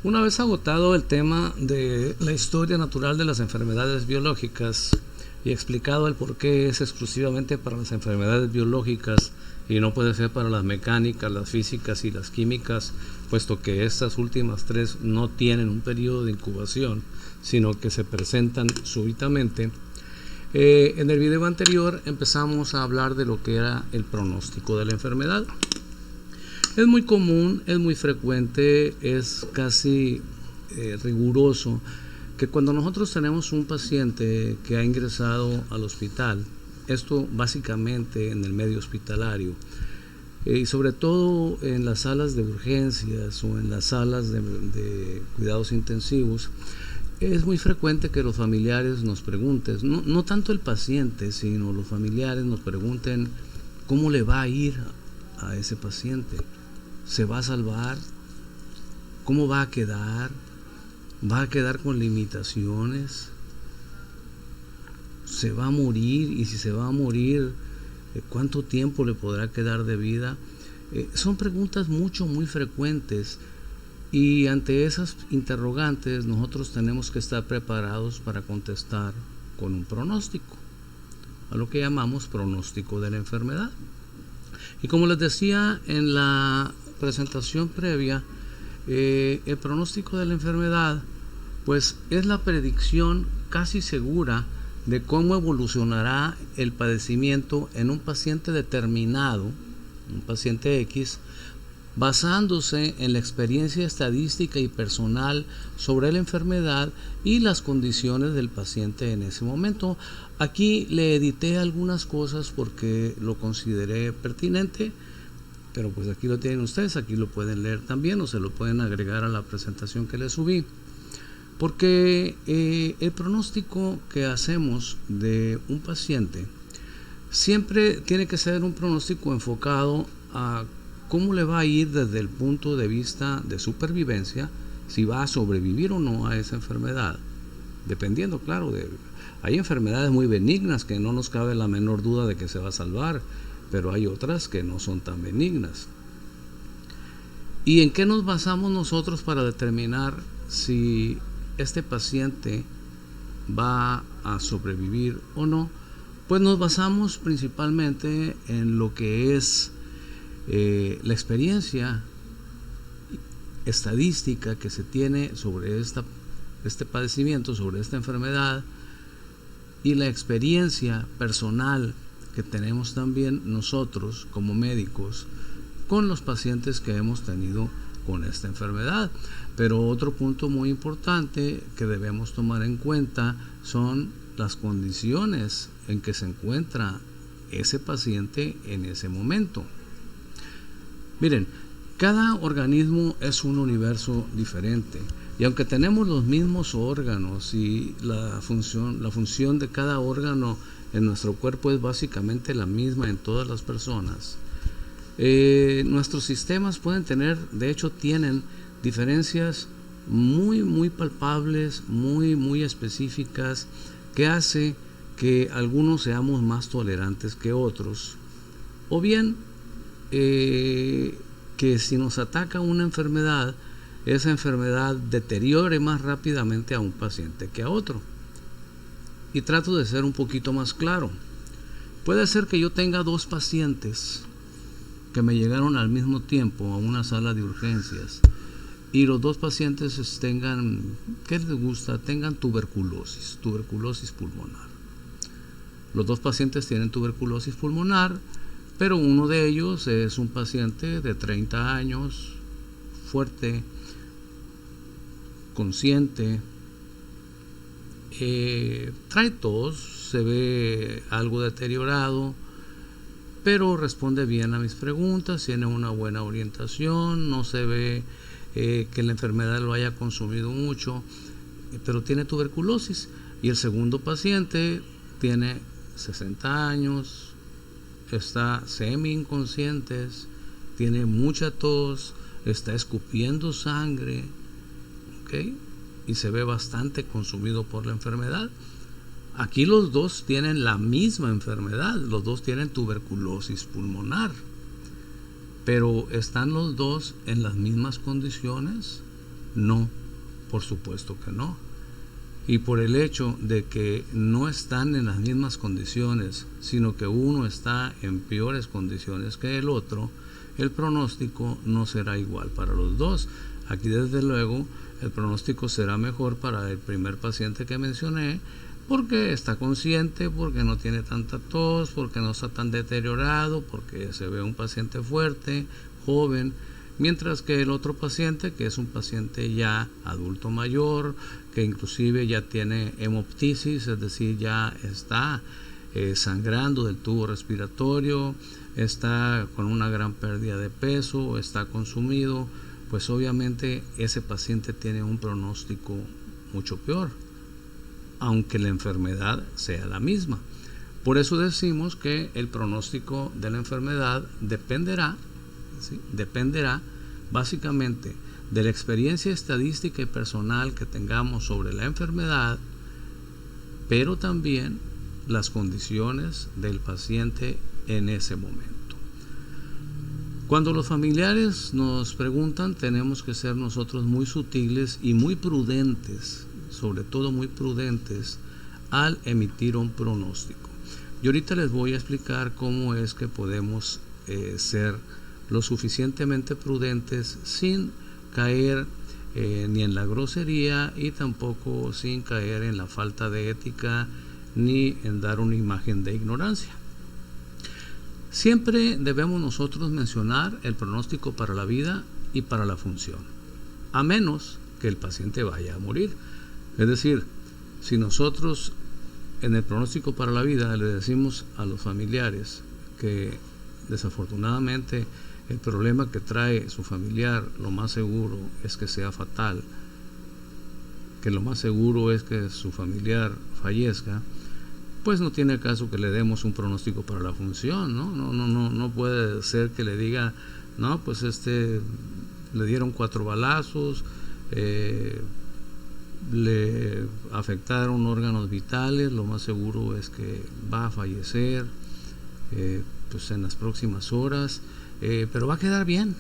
Una vez agotado el tema de la historia natural de las enfermedades biológicas y explicado el por qué es exclusivamente para las enfermedades biológicas y no puede ser para las mecánicas, las físicas y las químicas, puesto que estas últimas tres no tienen un periodo de incubación, sino que se presentan súbitamente, en el video anterior empezamos a hablar de lo que era el pronóstico de la enfermedad. Es muy común, es muy frecuente, es casi riguroso que cuando nosotros tenemos un paciente que ha ingresado al hospital, esto básicamente en el medio hospitalario, y sobre todo en las salas de urgencias o en las salas de cuidados intensivos, es muy frecuente que los familiares nos pregunten, no tanto el paciente, sino los familiares nos pregunten cómo le va a ir a ese paciente. ¿Se va a salvar? ¿Cómo va a quedar? ¿Va a quedar con limitaciones? ¿Se va a morir? Y si se va a morir, ¿cuánto tiempo le podrá quedar de vida? Son preguntas muy frecuentes, y ante esas interrogantes nosotros tenemos que estar preparados para contestar con un pronóstico, a lo que llamamos pronóstico de la enfermedad. Y como les decía en la presentación previa, el pronóstico de la enfermedad pues es la predicción casi segura de cómo evolucionará el padecimiento en un paciente determinado, un paciente X, basándose en la experiencia estadística y personal sobre la enfermedad y las condiciones del paciente en ese momento. Aquí le edité algunas cosas porque lo consideré pertinente, pero pues aquí lo tienen ustedes, aquí lo pueden leer también o se lo pueden agregar a la presentación que les subí. Porque el pronóstico que hacemos de un paciente siempre tiene que ser un pronóstico enfocado a cómo le va a ir desde el punto de vista de supervivencia, si va a sobrevivir o no a esa enfermedad, dependiendo, claro, hay enfermedades muy benignas que no nos cabe la menor duda de que se va a salvar, pero hay otras que no son tan benignas. ¿Y en qué nos basamos nosotros para determinar si este paciente va a sobrevivir o no? Pues nos basamos principalmente en lo que es la experiencia estadística que se tiene sobre este padecimiento, sobre esta enfermedad, y la experiencia personal que tenemos también nosotros como médicos con los pacientes que hemos tenido con esta enfermedad. Pero otro punto muy importante que debemos tomar en cuenta son las condiciones en que se encuentra ese paciente en ese momento. Miren, cada organismo es un universo diferente, y aunque tenemos los mismos órganos y la función de cada órgano en nuestro cuerpo es básicamente la misma en todas las personas, nuestros sistemas pueden tener, de hecho tienen diferencias muy palpables, muy específicas, que hace que algunos seamos más tolerantes que otros, o bien que si nos ataca una enfermedad, esa enfermedad deteriore más rápidamente a un paciente que a otro. Y trato de ser un poquito más claro. Puede ser que yo tenga dos pacientes que me llegaron al mismo tiempo a una sala de urgencias, y los dos pacientes tengan, ¿qué les gusta? Tengan tuberculosis pulmonar. Los dos pacientes tienen tuberculosis pulmonar, pero uno de ellos es un paciente de 30 años, fuerte, consciente, trae tos, se ve algo deteriorado, pero responde bien a mis preguntas, tiene una buena orientación, no se ve que la enfermedad lo haya consumido mucho, pero tiene tuberculosis. Y el segundo paciente tiene 60 años, está semi inconsciente, tiene mucha tos, está escupiendo sangre, ¿okay? Y se ve bastante consumido por la enfermedad. Aquí los dos tienen la misma enfermedad, los dos tienen tuberculosis pulmonar, pero ¿están los dos en las mismas condiciones? No, por supuesto que no. Y por el hecho de que no están en las mismas condiciones, sino que uno está en peores condiciones que el otro, el pronóstico no será igual para los dos. Aquí desde luego el pronóstico será mejor para el primer paciente que mencioné, porque está consciente, porque no tiene tanta tos, porque no está tan deteriorado, porque se ve un paciente fuerte, joven, mientras que el otro paciente, que es un paciente ya adulto mayor, que inclusive ya tiene hemoptisis, es decir, ya está sangrando del tubo respiratorio, está con una gran pérdida de peso, está consumido, pues obviamente ese paciente tiene un pronóstico mucho peor, aunque la enfermedad sea la misma. Por eso decimos que el pronóstico de la enfermedad dependerá, ¿sí?, dependerá básicamente de la experiencia estadística y personal que tengamos sobre la enfermedad, pero también las condiciones del paciente en ese momento. Cuando los familiares nos preguntan, tenemos que ser nosotros muy sutiles y muy prudentes, sobre todo muy prudentes, al emitir un pronóstico. Y ahorita les voy a explicar cómo es que podemos ser lo suficientemente prudentes sin caer ni en la grosería y tampoco sin caer en la falta de ética ni en dar una imagen de ignorancia. Siempre debemos nosotros mencionar el pronóstico para la vida y para la función, a menos que el paciente vaya a morir. Es decir, si nosotros en el pronóstico para la vida le decimos a los familiares que desafortunadamente el problema que trae su familiar, lo más seguro es que sea fatal, que lo más seguro es que su familiar fallezca, pues no tiene caso que le demos un pronóstico para la función, ¿no? No puede ser que le diga, no, pues le dieron 4 balazos, le afectaron órganos vitales, lo más seguro es que va a fallecer pues en las próximas horas, pero va a quedar bien,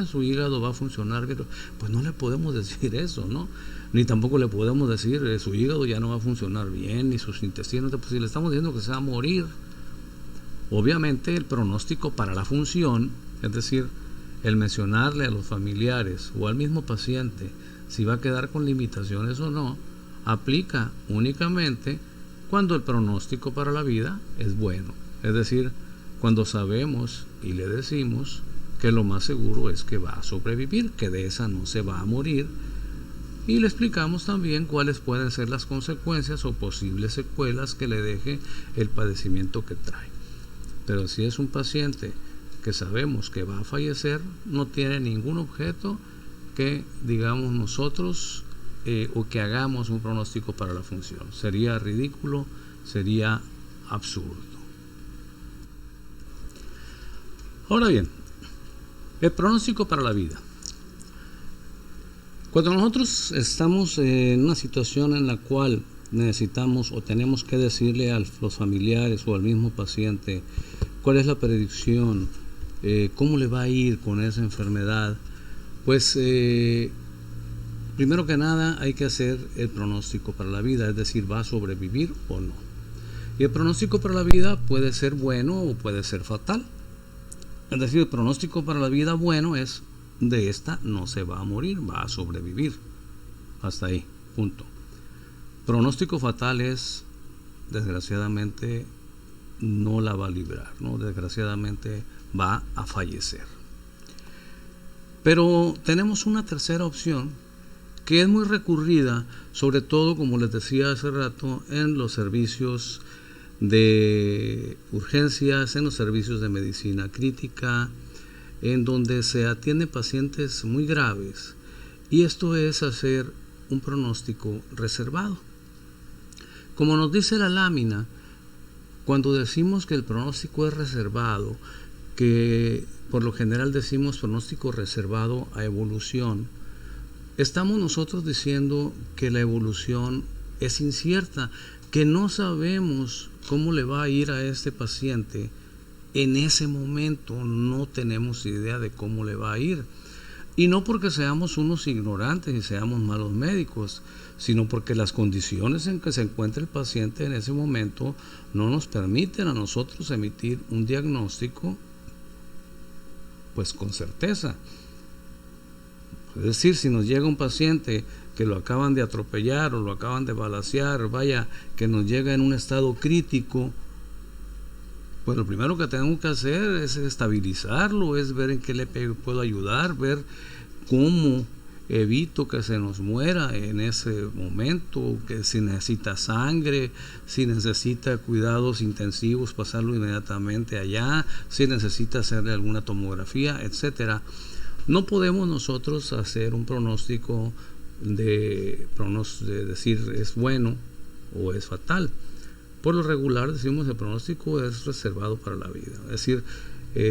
su hígado va a funcionar bien. Pues no le podemos decir eso, ¿no? Ni tampoco le podemos decir su hígado ya no va a funcionar bien, ni sus intestinos, pues si le estamos diciendo que se va a morir. Obviamente el pronóstico para la función, es decir, el mencionarle a los familiares o al mismo paciente si va a quedar con limitaciones o no, aplica únicamente cuando el pronóstico para la vida es bueno, es decir, cuando sabemos y le decimos que lo más seguro es que va a sobrevivir, que de esa no se va a morir, y le explicamos también cuáles pueden ser las consecuencias o posibles secuelas que le deje el padecimiento que trae. Pero si es un paciente que sabemos que va a fallecer, no tiene ningún objeto que digamos nosotros o que hagamos un pronóstico para la función. Sería ridículo, sería absurdo. Ahora bien, el pronóstico para la vida. Cuando nosotros estamos en una situación en la cual necesitamos o tenemos que decirle a los familiares o al mismo paciente cuál es la predicción, cómo le va a ir con esa enfermedad, pues primero que nada hay que hacer el pronóstico para la vida, es decir, ¿va a sobrevivir o no? Y el pronóstico para la vida puede ser bueno o puede ser fatal. Es decir, el pronóstico para la vida bueno es: de esta no se va a morir, va a sobrevivir. Hasta ahí, punto. Pronóstico fatal es, desgraciadamente, no la va a librar, ¿no? Desgraciadamente va a fallecer. Pero tenemos una tercera opción que es muy recurrida, sobre todo, como les decía hace rato, en los servicios de urgencias, en los servicios de medicina crítica, en donde se atienden pacientes muy graves, y esto es hacer un pronóstico reservado. Como nos dice la lámina, cuando decimos que el pronóstico es reservado, que por lo general decimos pronóstico reservado a evolución, estamos nosotros diciendo que la evolución es incierta, que no sabemos cómo le va a ir a este paciente en ese momento, no tenemos idea de cómo le va a ir. Y no porque seamos unos ignorantes y seamos malos médicos, sino porque las condiciones en que se encuentra el paciente en ese momento no nos permiten a nosotros emitir un diagnóstico pues con certeza. Es decir, si nos llega un paciente que lo acaban de atropellar o lo acaban de balacear, vaya, que nos llega en un estado crítico, pues lo primero que tenemos que hacer es estabilizarlo, es ver en qué le puedo ayudar, ver cómo evito que se nos muera en ese momento, que si necesita sangre, si necesita cuidados intensivos, pasarlo inmediatamente allá, si necesita hacerle alguna tomografía, etcétera. No podemos nosotros hacer un pronóstico de decir es bueno o es fatal. Por lo regular decimos el pronóstico es reservado para la vida. Es decir,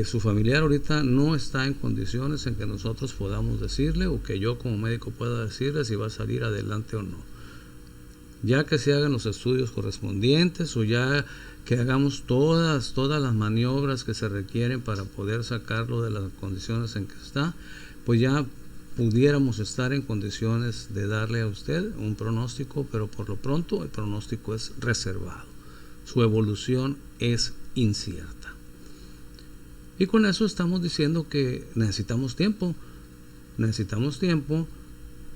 su familiar ahorita no está en condiciones en que nosotros podamos decirle o que yo como médico pueda decirle si va a salir adelante o no. Ya que se hagan los estudios correspondientes o ya que hagamos todas las maniobras que se requieren para poder sacarlo de las condiciones en que está, pues ya pudiéramos estar en condiciones de darle a usted un pronóstico, pero por lo pronto el pronóstico es reservado. Su evolución es incierta. Y con eso estamos diciendo que necesitamos tiempo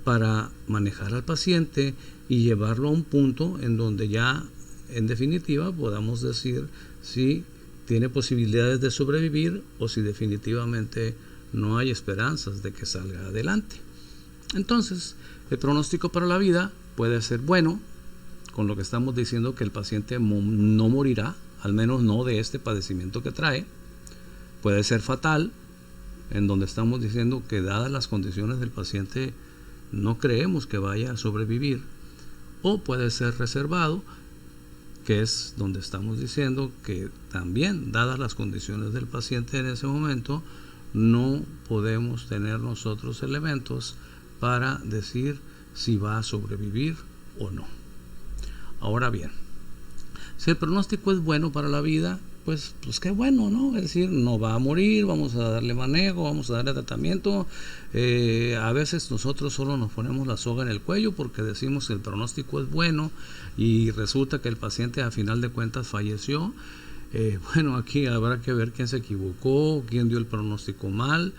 para manejar al paciente y llevarlo a un punto en donde ya en definitiva podamos decir si tiene posibilidades de sobrevivir o si definitivamente no hay esperanzas de que salga adelante. Entonces, el pronóstico para la vida puede ser bueno, con lo que estamos diciendo que el paciente no morirá, al menos no de este padecimiento que trae. Puede ser fatal, en donde estamos diciendo que dadas las condiciones del paciente no creemos que vaya a sobrevivir. O puede ser reservado, que es donde estamos diciendo que también, dadas las condiciones del paciente en ese momento, no podemos tener nosotros elementos para decir si va a sobrevivir o no. Ahora bien, si el pronóstico es bueno para la vida, pues qué bueno, ¿no? Es decir, no va a morir, vamos a darle manejo, vamos a darle tratamiento. A veces nosotros solo nos ponemos la soga en el cuello porque decimos que el pronóstico es bueno y resulta que el paciente a final de cuentas falleció. Bueno, aquí habrá que ver quién se equivocó, quién dio el pronóstico mal,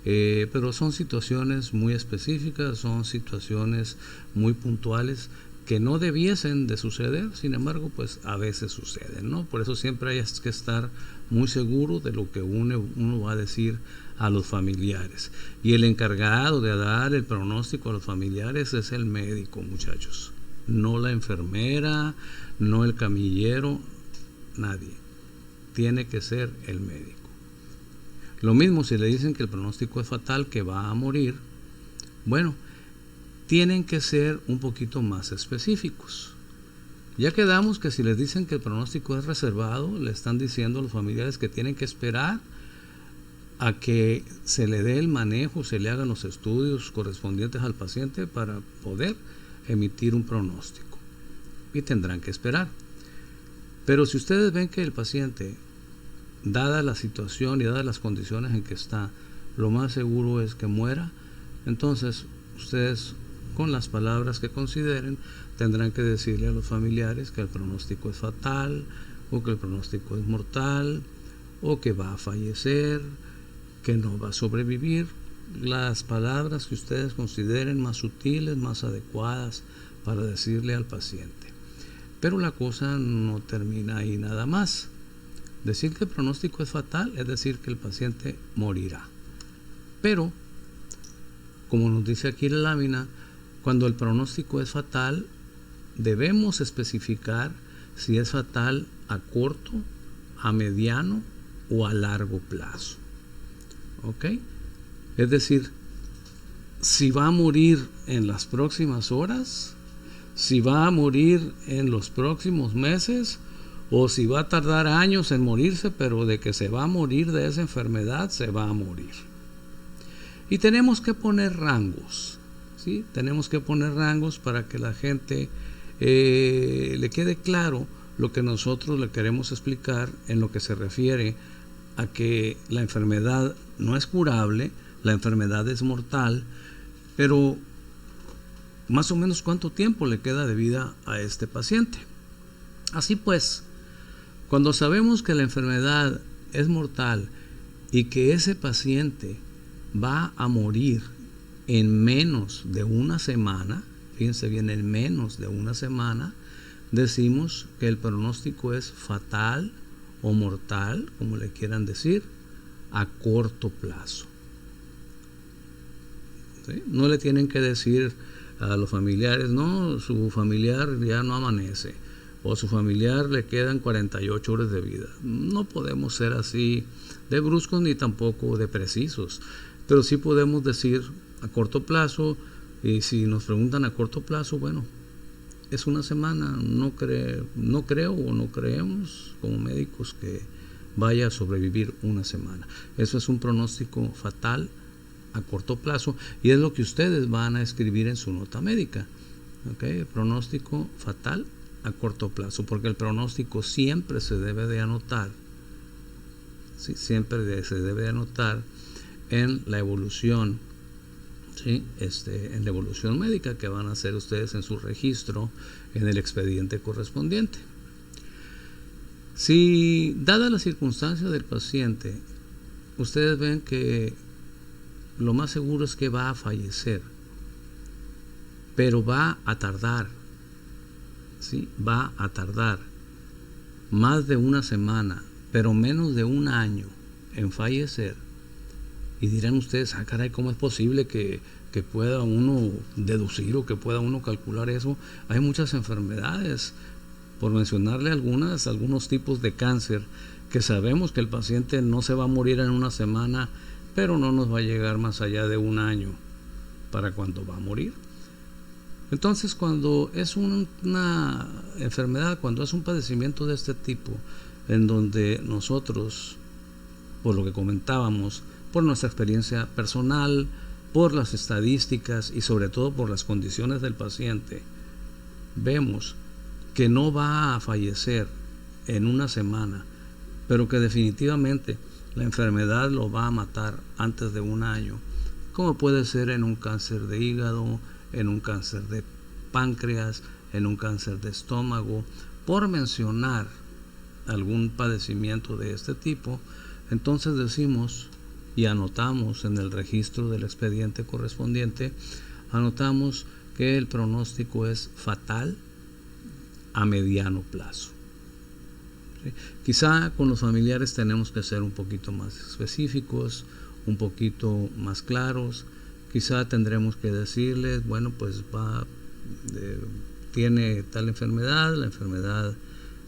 pero son situaciones muy específicas, son situaciones muy puntuales que no debiesen de suceder, sin embargo, pues a veces suceden, ¿no? Por eso siempre hay que estar muy seguro de lo que uno va a decir a los familiares. Y el encargado de dar el pronóstico a los familiares es el médico, muchachos. No la enfermera, no el camillero, nadie. Tiene que ser el médico. Lo mismo si le dicen que el pronóstico es fatal, que va a morir, bueno, tienen que ser un poquito más específicos. Ya quedamos que si les dicen que el pronóstico es reservado, le están diciendo a los familiares que tienen que esperar a que se le dé el manejo, se le hagan los estudios correspondientes al paciente para poder emitir un pronóstico. Y tendrán que esperar. Pero si ustedes ven que el paciente, dada la situación y dadas las condiciones en que está, lo más seguro es que muera, entonces ustedes, con las palabras que consideren, tendrán que decirle a los familiares que el pronóstico es fatal, o que el pronóstico es mortal, o que va a fallecer, que no va a sobrevivir. Las palabras que ustedes consideren más sutiles, más adecuadas para decirle al paciente. Pero la cosa no termina ahí nada más. Decir que el pronóstico es fatal es decir que el paciente morirá. Pero, como nos dice aquí la lámina, cuando el pronóstico es fatal, debemos especificar si es fatal a corto, a mediano o a largo plazo. ¿Ok? Es decir, si va a morir en las próximas horas, si va a morir en los próximos meses, o si va a tardar años en morirse, pero de que se va a morir de esa enfermedad, se va a morir. Y tenemos que poner rangos. ¿Sí? Tenemos que poner rangos para que la gente le quede claro lo que nosotros le queremos explicar en lo que se refiere a que la enfermedad no es curable, la enfermedad es mortal, pero más o menos cuánto tiempo le queda de vida a este paciente. Así pues, cuando sabemos que la enfermedad es mortal y que ese paciente va a morir en menos de una semana, fíjense bien, en menos de una semana, decimos que el pronóstico es fatal o mortal, como le quieran decir, a corto plazo. ¿Sí? No le tienen que decir a los familiares, no, su familiar ya no amanece, o a su familiar le quedan 48 horas de vida. No podemos ser así de bruscos ni tampoco de precisos, pero sí podemos decir a corto plazo, y si nos preguntan a corto plazo, bueno, es una semana, no creo o no creemos como médicos que vaya a sobrevivir una semana. Eso es un pronóstico fatal a corto plazo y es lo que ustedes van a escribir en su nota médica. ¿Okay? Pronóstico fatal a corto plazo, porque el pronóstico siempre se debe de anotar, ¿sí? Siempre se debe de anotar en la evolución, ¿sí? En la evolución médica que van a hacer ustedes en su registro en el expediente correspondiente. Si, dada la circunstancia del paciente, ustedes ven que lo más seguro es que va a fallecer, pero va a tardar, ¿sí? Va a tardar más de una semana, pero menos de un año en fallecer. Y dirán ustedes, caray, ¿cómo es posible que pueda uno deducir o que pueda uno calcular eso? Hay muchas enfermedades, por mencionarle algunos tipos de cáncer, que sabemos que el paciente no se va a morir en una semana, pero no nos va a llegar más allá de un año para cuando va a morir. Entonces, cuando es una enfermedad, cuando es un padecimiento de este tipo, en donde nosotros, por lo que comentábamos, por nuestra experiencia personal, por las estadísticas y sobre todo por las condiciones del paciente, vemos que no va a fallecer en una semana, pero que definitivamente la enfermedad lo va a matar antes de un año, como puede ser en un cáncer de hígado, en un cáncer de páncreas, en un cáncer de estómago, por mencionar algún padecimiento de este tipo. Entonces decimos y anotamos en el registro del expediente correspondiente, anotamos que el pronóstico es fatal a mediano plazo. ¿Sí? Quizá con los familiares tenemos que ser un poquito más específicos, un poquito más claros. Quizá tendremos que decirles, bueno, pues tiene tal enfermedad, la enfermedad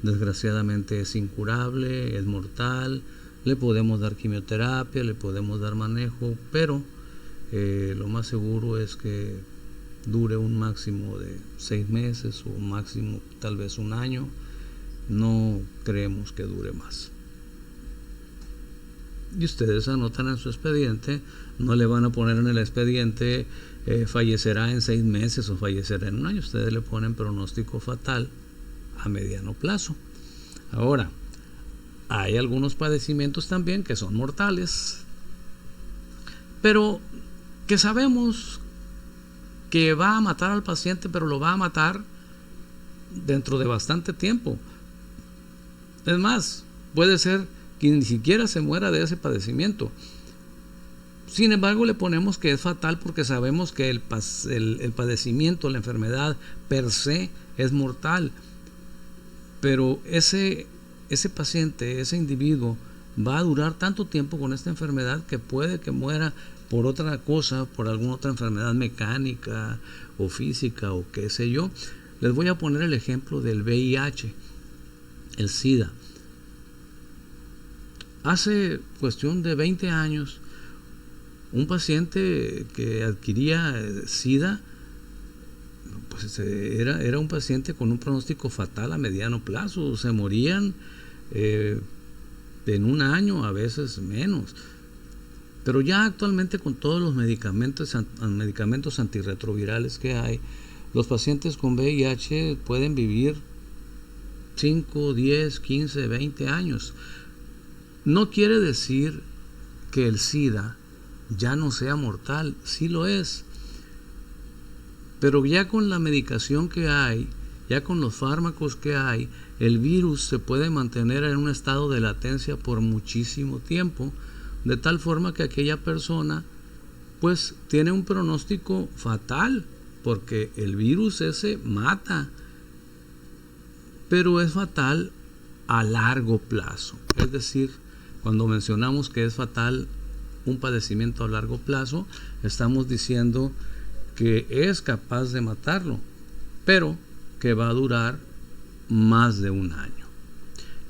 desgraciadamente es incurable, es mortal, le podemos dar quimioterapia, le podemos dar manejo, pero lo más seguro es que dure un máximo de 6 meses o máximo tal vez un año. No creemos que dure más. Y ustedes anotan en su expediente, no le van a poner en el expediente fallecerá en 6 meses o fallecerá en un año. Ustedes le ponen pronóstico fatal a mediano plazo. Ahora, hay algunos padecimientos también que son mortales, pero que sabemos que va a matar al paciente, pero lo va a matar dentro de bastante tiempo. Es más, puede ser que ni siquiera se muera de ese padecimiento. Sin embargo, le ponemos que es fatal porque sabemos que el padecimiento, la enfermedad per se es mortal. Pero ese paciente, ese individuo, va a durar tanto tiempo con esta enfermedad que puede que muera por otra cosa, por alguna otra enfermedad mecánica o física o qué sé yo. Les voy a poner el ejemplo del VIH, el SIDA. Hace cuestión de 20 años, un paciente que adquiría SIDA, pues era un paciente con un pronóstico fatal a mediano plazo. Se morían en un año, a veces menos. Pero ya actualmente, con todos los medicamentos antirretrovirales que hay, los pacientes con VIH pueden vivir 5, 10, 15, 20 años. No quiere decir que el SIDA ya no sea mortal. Sí lo es. Pero ya con la medicación que hay, ya con los fármacos que hay, el virus se puede mantener en un estado de latencia por muchísimo tiempo, de tal forma que aquella persona pues tiene un pronóstico fatal, porque el virus ese mata, pero es fatal a largo plazo. Es decir, cuando mencionamos que es fatal un padecimiento a largo plazo, estamos diciendo que es capaz de matarlo, pero que va a durar más de un año.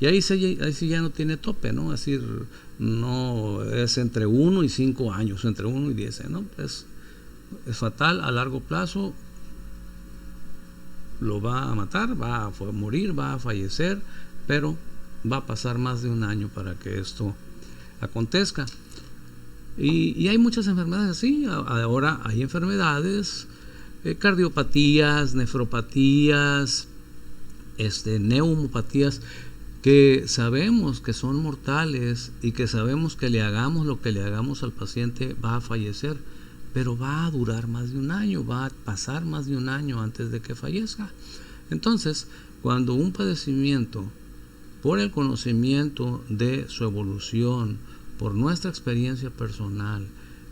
Y ahí sí ya no tiene tope, ¿no? Es decir, no es entre 1 y 5 años, entre 1 y 10, ¿no? Es fatal a largo plazo, lo va a matar, va a morir, va a fallecer, pero va a pasar más de un año para que esto acontezca. Y hay muchas enfermedades así. Ahora hay enfermedades, cardiopatías, nefropatías, neumopatías, que sabemos que son mortales y que sabemos que le hagamos lo que le hagamos al paciente va a fallecer, pero va a durar más de un año, va a pasar más de un año antes de que fallezca. Entonces, cuando un padecimiento, por el conocimiento de su evolución, por nuestra experiencia personal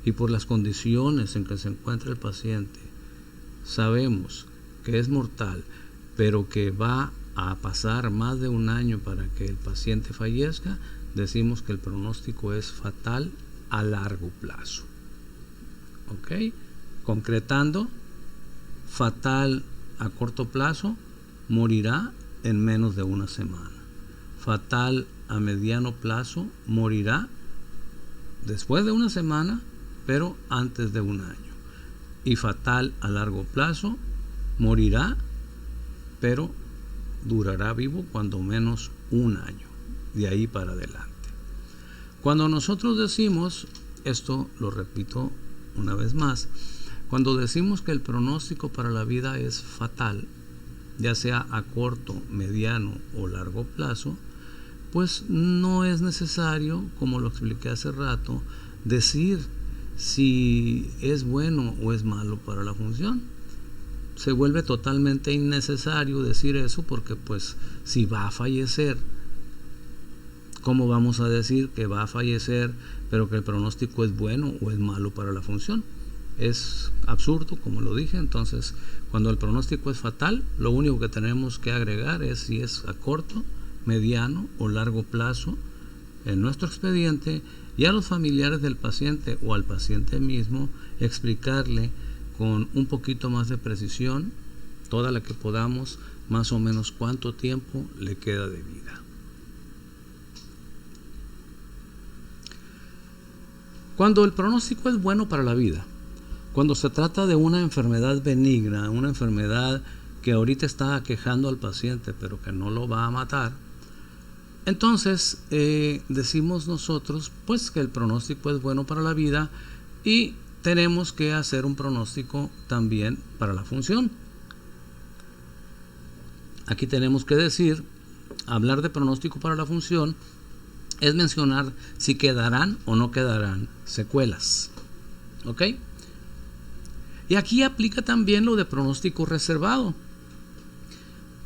y por las condiciones en que se encuentra el paciente, sabemos que es mortal, pero que va a pasar más de un año para que el paciente fallezca, decimos que el pronóstico es fatal a largo plazo. ¿Ok? Concretando, fatal a corto plazo, morirá en menos de una semana. Fatal a mediano plazo, morirá después de una semana, pero antes de un año. Y fatal a largo plazo, morirá, pero durará vivo cuando menos un año, de ahí para adelante. Cuando nosotros decimos, esto lo repito una vez más, cuando decimos que el pronóstico para la vida es fatal, ya sea a corto, mediano o largo plazo, pues no es necesario, como lo expliqué hace rato, decir si es bueno o es malo para la función. Se vuelve totalmente innecesario decir eso, porque pues si va a fallecer, ¿cómo vamos a decir que va a fallecer pero que el pronóstico es bueno o es malo para la función? Es absurdo, como lo dije. Entonces, cuando el pronóstico es fatal, lo único que tenemos que agregar es si es a corto, mediano o largo plazo en nuestro expediente, y a los familiares del paciente o al paciente mismo explicarle con un poquito más de precisión, toda la que podamos, más o menos cuánto tiempo le queda de vida. Cuando el pronóstico es bueno para la vida, cuando se trata de una enfermedad benigna, una enfermedad que ahorita está aquejando al paciente pero que no lo va a matar, entonces decimos nosotros pues que el pronóstico es bueno para la vida, y tenemos que hacer un pronóstico también para la función. Aquí tenemos que decir, hablar de pronóstico para la función es mencionar si quedarán o no quedarán secuelas. ¿Ok? Y aquí aplica también lo de pronóstico reservado.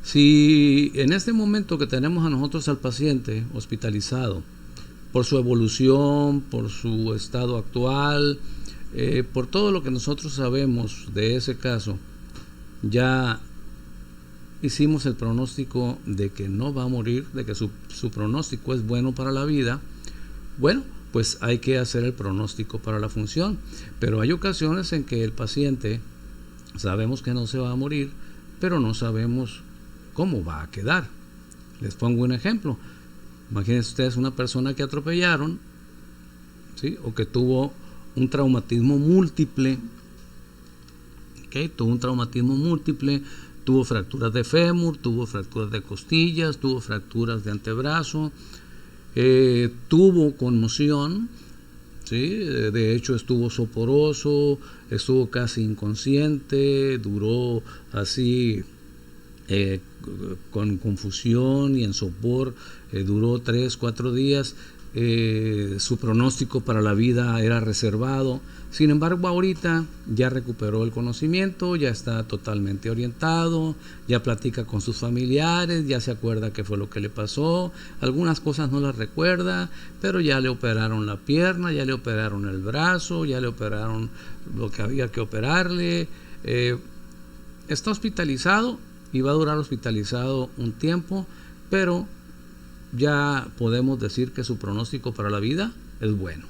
Si en este momento que tenemos a nosotros al paciente hospitalizado, por su evolución, por su estado actual, por todo lo que nosotros sabemos de ese caso, ya hicimos el pronóstico de que no va a morir, de que su pronóstico es bueno para la vida, bueno, pues hay que hacer el pronóstico para la función. Pero hay ocasiones en que el paciente sabemos que no se va a morir, pero no sabemos cómo va a quedar. Les pongo un ejemplo. Imagínense ustedes una persona que atropellaron, ¿sí? O que tuvo un traumatismo múltiple, ¿okay? Tuvo un traumatismo múltiple, tuvo fracturas de fémur, tuvo fracturas de costillas, tuvo fracturas de antebrazo, tuvo conmoción, ¿sí? De hecho estuvo soporoso, estuvo casi inconsciente, duró así con confusión y en sopor, duró 3-4 días. su pronóstico para la vida era reservado. Sin embargo, ahorita ya recuperó el conocimiento, ya está totalmente orientado, ya platica con sus familiares, ya se acuerda qué fue lo que le pasó, algunas cosas no las recuerda, pero ya le operaron la pierna, ya le operaron el brazo, ya le operaron lo que había que operarle, está hospitalizado y va a durar hospitalizado un tiempo, pero ya podemos decir que su pronóstico para la vida es bueno.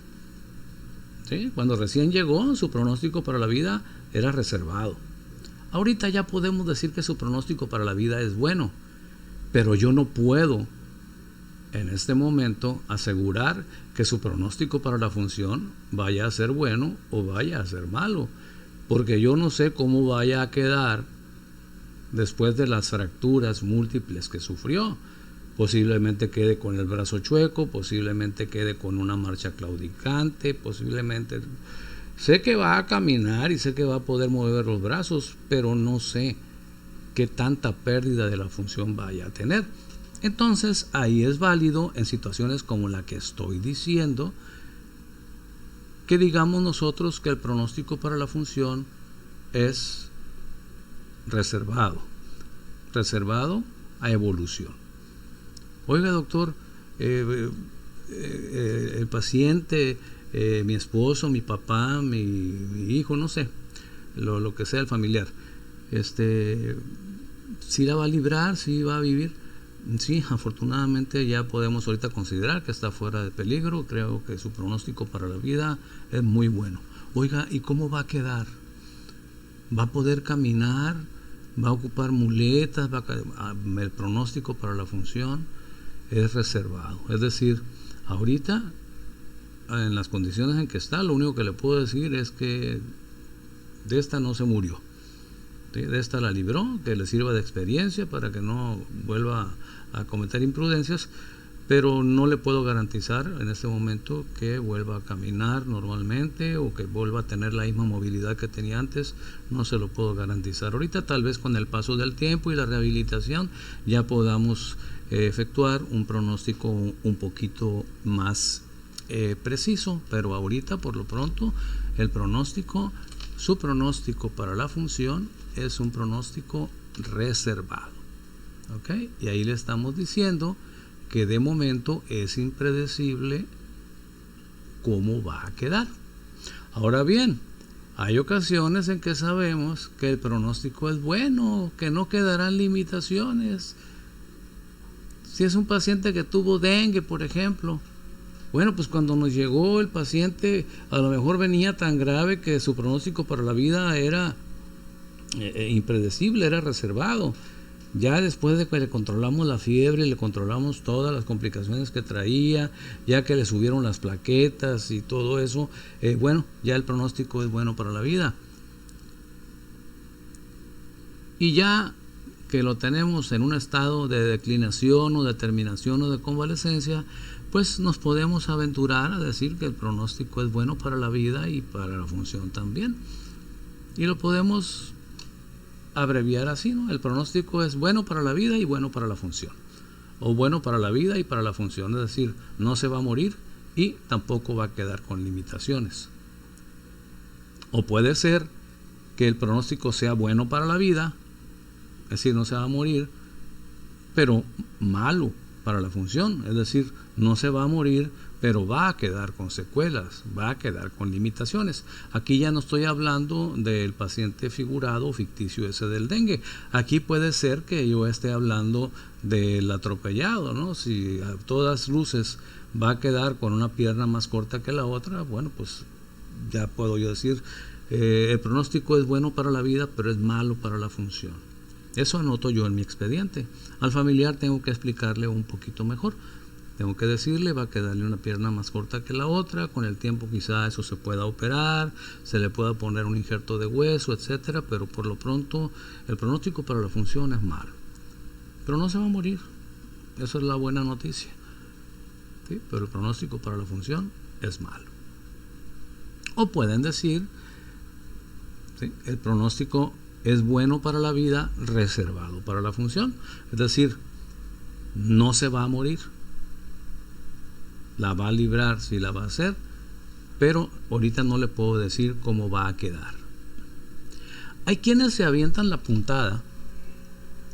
¿Sí? Cuando recién llegó, su pronóstico para la vida era reservado. Ahorita ya podemos decir que su pronóstico para la vida es bueno, pero yo no puedo en este momento asegurar que su pronóstico para la función vaya a ser bueno o vaya a ser malo, porque yo no sé cómo vaya a quedar después de las fracturas múltiples que sufrió. Posiblemente quede con el brazo chueco, posiblemente quede con una marcha claudicante, posiblemente... Sé que va a caminar y sé que va a poder mover los brazos, pero no sé qué tanta pérdida de la función vaya a tener. Entonces ahí es válido, en situaciones como la que estoy diciendo, que digamos nosotros que el pronóstico para la función es reservado a evolución. Oiga, doctor, el paciente, mi esposo, mi papá, mi hijo, no sé, lo que sea el familiar, ¿sí la va a librar? ¿Sí va a vivir? Sí, afortunadamente ya podemos ahorita considerar que está fuera de peligro. Creo que su pronóstico para la vida es muy bueno. Oiga, ¿y cómo va a quedar? ¿Va a poder caminar? ¿Va a ocupar muletas? El pronóstico para la función es reservado. Es decir, ahorita, en las condiciones en que está, lo único que le puedo decir es que de esta no se murió. ¿Sí? De esta la libró, que le sirva de experiencia para que no vuelva a cometer imprudencias, pero no le puedo garantizar en este momento que vuelva a caminar normalmente o que vuelva a tener la misma movilidad que tenía antes. No se lo puedo garantizar. Ahorita tal vez con el paso del tiempo y la rehabilitación ya podamos efectuar un pronóstico un poquito más preciso, pero ahorita por lo pronto su pronóstico para la función es un pronóstico reservado. ¿Okay? Y ahí le estamos diciendo que de momento es impredecible cómo va a quedar. Ahora bien, hay ocasiones en que sabemos que el pronóstico es bueno, que no quedarán limitaciones. Si es un paciente que tuvo dengue, por ejemplo, bueno, pues cuando nos llegó el paciente, a lo mejor venía tan grave que su pronóstico para la vida era impredecible, era reservado. Ya después de que le controlamos la fiebre, le controlamos todas las complicaciones que traía, ya que le subieron las plaquetas y todo eso, bueno, ya el pronóstico es bueno para la vida. Y ya que lo tenemos en un estado de declinación o de terminación o de convalecencia, pues nos podemos aventurar a decir que el pronóstico es bueno para la vida y para la función también. Y lo podemos abreviar así, ¿no? El pronóstico es bueno para la vida y bueno para la función. O bueno para la vida y para la función, es decir, no se va a morir y tampoco va a quedar con limitaciones. O puede ser que el pronóstico sea bueno para la vida, es decir, no se va a morir, pero malo para la función, es decir, no se va a morir, pero va a quedar con secuelas, va a quedar con limitaciones. Aquí ya no estoy hablando del paciente figurado o ficticio ese del dengue. Aquí puede ser que yo esté hablando del atropellado, ¿no? Si a todas luces va a quedar con una pierna más corta que la otra, bueno, pues ya puedo yo decir, el pronóstico es bueno para la vida, pero es malo para la función. Eso anoto yo en mi expediente. Al familiar tengo que explicarle un poquito mejor. Tengo que decirle, va a quedarle una pierna más corta que la otra, con el tiempo quizá eso se pueda operar, se le pueda poner un injerto de hueso, etcétera, pero por lo pronto el pronóstico para la función es malo. Pero no se va a morir, eso es la buena noticia. ¿Sí? Pero el pronóstico para la función es malo. O pueden decir, ¿sí?, el pronóstico es bueno para la vida, reservado para la función, es decir, no se va a morir. la va a librar, sí la va a hacer, pero ahorita no le puedo decir cómo va a quedar. Hay quienes se avientan la puntada,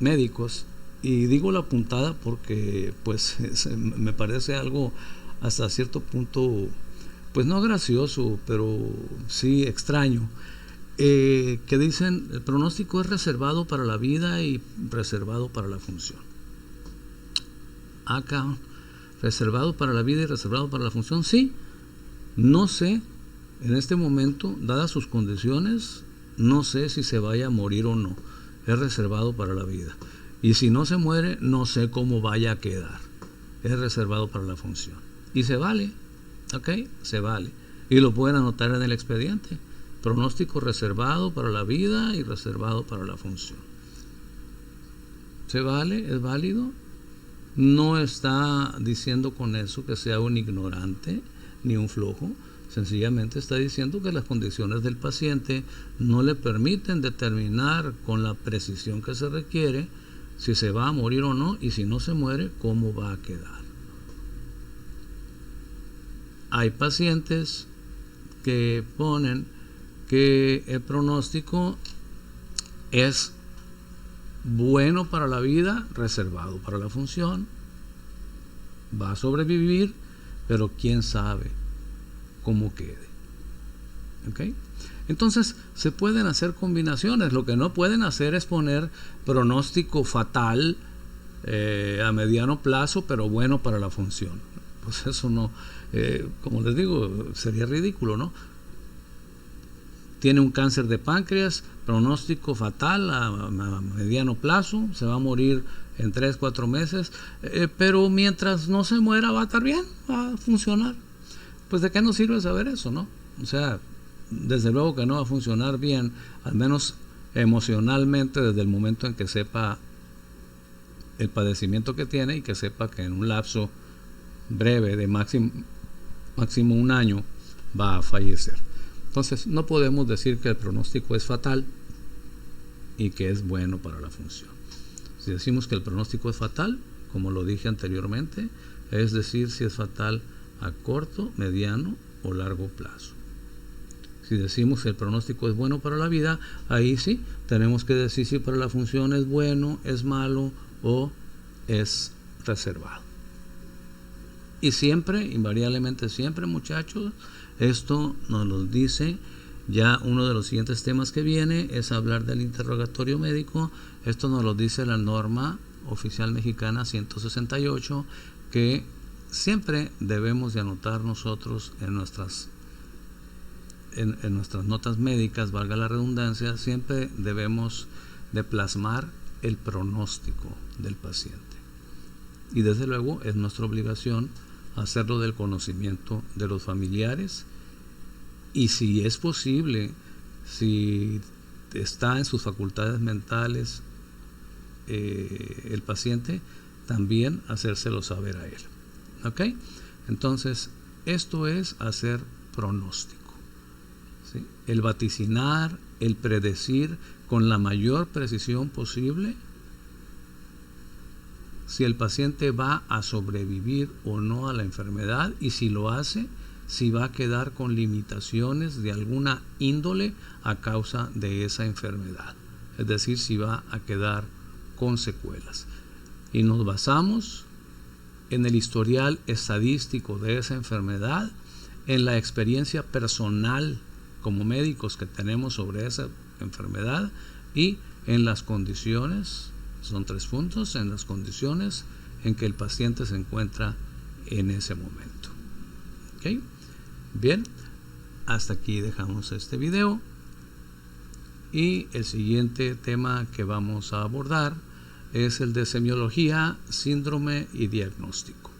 médicos, y digo la puntada porque pues me parece algo hasta cierto punto, pues no gracioso, pero sí extraño, que dicen el pronóstico es reservado para la vida y reservado para la función. Acá, reservado para la vida y reservado para la función, sí. No sé, en este momento, dadas sus condiciones, no sé si se vaya a morir o no. Es reservado para la vida. Y si no se muere, no sé cómo vaya a quedar. Es reservado para la función. Y se vale, ¿ok? Se vale. Y lo pueden anotar en el expediente. Pronóstico reservado para la vida y reservado para la función. ¿Se vale? ¿Es válido? No está diciendo con eso que sea un ignorante ni un flojo. Sencillamente está diciendo que las condiciones del paciente no le permiten determinar con la precisión que se requiere si se va a morir o no, y si no se muere, cómo va a quedar. Hay pacientes que ponen que el pronóstico es bueno para la vida, reservado para la función, va a sobrevivir, pero quién sabe cómo quede. ¿Ok? Entonces se pueden hacer combinaciones. Lo que no pueden hacer es poner pronóstico fatal a mediano plazo, pero bueno para la función. Pues eso no, como les digo, sería ridículo, ¿no? Tiene un cáncer de páncreas, pronóstico fatal a mediano plazo, se va a morir en 3-4 meses, pero mientras no se muera va a estar bien, va a funcionar. Pues de qué nos sirve saber eso, ¿no? O sea, desde luego que no va a funcionar bien, al menos emocionalmente, desde el momento en que sepa el padecimiento que tiene y que sepa que en un lapso breve de máximo 1 año va a fallecer. Entonces no podemos decir que el pronóstico es fatal y que es bueno para la función. Si decimos que el pronóstico es fatal, como lo dije anteriormente, es decir, si es fatal a corto, mediano o largo plazo. Si decimos que el pronóstico es bueno para la vida, ahí sí tenemos que decir si para la función es bueno, es malo o es reservado. Y siempre, invariablemente siempre, muchachos, esto nos lo dice ya uno de los siguientes temas que viene, es hablar del interrogatorio médico. Esto nos lo dice la norma oficial mexicana 168, que siempre debemos de anotar nosotros en nuestras notas médicas, valga la redundancia, siempre debemos de plasmar el pronóstico del paciente. Y desde luego es nuestra obligación hacerlo del conocimiento de los familiares, y si es posible, si está en sus facultades mentales el paciente, también hacérselo saber a él. ¿Ok? Entonces, esto es hacer pronóstico, ¿sí? El vaticinar, el predecir con la mayor precisión posible si el paciente va a sobrevivir o no a la enfermedad, y si lo hace, si va a quedar con limitaciones de alguna índole a causa de esa enfermedad, es decir, si va a quedar con secuelas. Y nos basamos en el historial estadístico de esa enfermedad, en la experiencia personal como médicos que tenemos sobre esa enfermedad, y en las condiciones, son 3 puntos, en las condiciones en que el paciente se encuentra en ese momento. ¿Ok? Bien, hasta aquí dejamos este video, y el siguiente tema que vamos a abordar es el de semiología, síndrome y diagnóstico.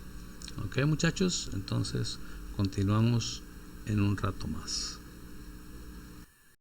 Ok, muchachos, entonces continuamos en un rato más.